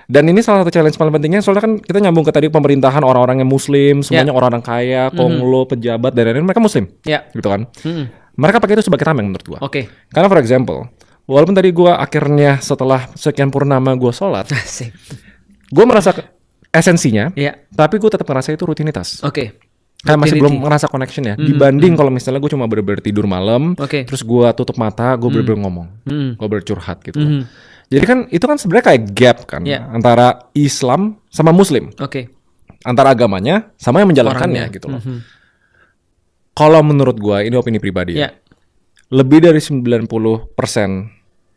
Dan ini salah satu challenge paling pentingnya, soalnya kan kita nyambung ke tadi pemerintahan, orang-orang yang muslim, semuanya orang-orang kaya, konglo, pejabat, dan lain-lain, mereka muslim. Gitu kan. Mereka pakai itu sebagai tameng menurut gua. Karena for example, walaupun tadi gua akhirnya setelah sekian purnama gua sholat, gua merasa esensinya, tapi gua tetap ngerasa itu rutinitas. Kayak masih belum ngerasa connection ya. Dibanding kalau misalnya gue cuma bener-bener tidur malam, terus gue tutup mata, gue bener-bener ngomong, gue bercurhat gitu. Jadi kan itu kan sebenarnya kayak gap kan antara Islam sama Muslim, antara agamanya sama yang menjalankannya gitu loh. Kalau menurut gue, ini opini pribadi ya, lebih dari 90%,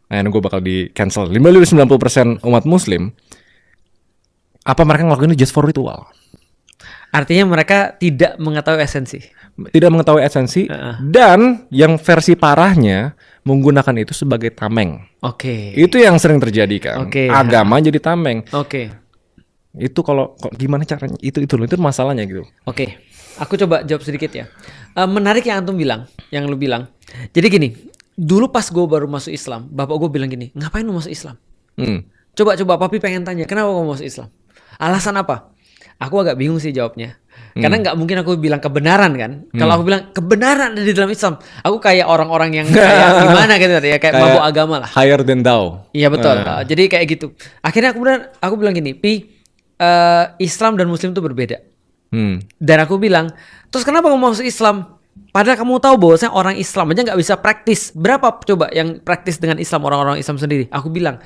nah gue bakal di cancel, lebih dari 90% umat Muslim, apa mereka ngelakuin itu just for ritual? Artinya mereka tidak mengetahui esensi. Tidak mengetahui esensi, dan yang versi parahnya menggunakan itu sebagai tameng. Itu yang sering terjadi kan. Agama jadi tameng. Itu kalau gimana caranya? Itu masalahnya gitu. Aku coba jawab sedikit ya. Menarik yang antum bilang, yang lu bilang. Jadi gini, dulu pas gue baru masuk Islam, bapak gue bilang gini, ngapain lu masuk Islam? Coba papi pengen tanya, kenapa kamu masuk Islam? Alasan apa? Aku agak bingung sih jawabnya. Karena nggak mungkin aku bilang kebenaran kan. Kalau aku bilang kebenaran ada di dalam Islam, aku kayak orang-orang yang kayak gimana gitu ya, kayak mabuk agama lah. Higher than thou. Iya betul. Jadi kayak gitu. Akhirnya aku bilang gini, Islam dan Muslim itu berbeda. Dan aku bilang, terus kenapa kamu masuk Islam? Padahal kamu tahu bahwasanya orang Islam aja nggak bisa praktis. Berapa coba yang praktis dengan Islam, orang-orang Islam sendiri? Aku bilang,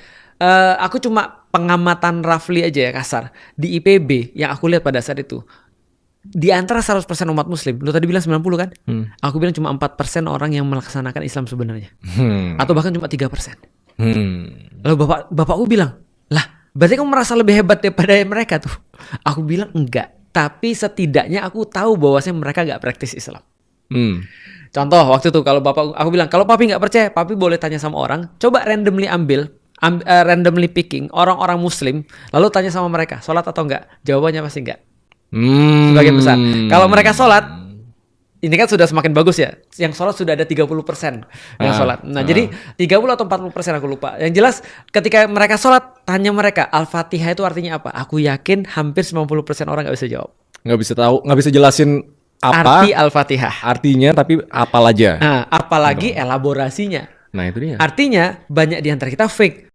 aku cuma pengamatan roughly aja ya, kasar. Di IPB yang aku lihat pada saat itu, di antara 100% umat Muslim, lu tadi bilang 90 kan? Aku bilang cuma 4% orang yang melaksanakan Islam sebenarnya. Atau bahkan cuma 3%. Lalu bapakku bilang, lah berarti kamu merasa lebih hebat daripada mereka tuh? Aku bilang enggak. Tapi setidaknya aku tahu bahwasanya mereka gak praktis Islam. Contoh waktu itu kalau aku bilang, kalau papi nggak percaya, papi boleh tanya sama orang, coba randomly picking orang-orang Muslim, lalu tanya sama mereka, sholat atau enggak? Jawabannya pasti enggak. Sebagian besar. Kalau mereka sholat, ini kan sudah semakin bagus ya. Yang sholat sudah ada 30% yang sholat. Nah jadi 30 atau 40% aku lupa. Yang jelas ketika mereka sholat, tanya mereka, Al-Fatihah itu artinya apa? Aku yakin hampir 90% orang nggak bisa jawab. Nggak bisa tahu, nggak bisa jelasin apa arti Al-Fatihah. Artinya, tapi apal aja. Nah, apalagi elaborasinya. Nah itu dia. Artinya banyak di antara kita fake.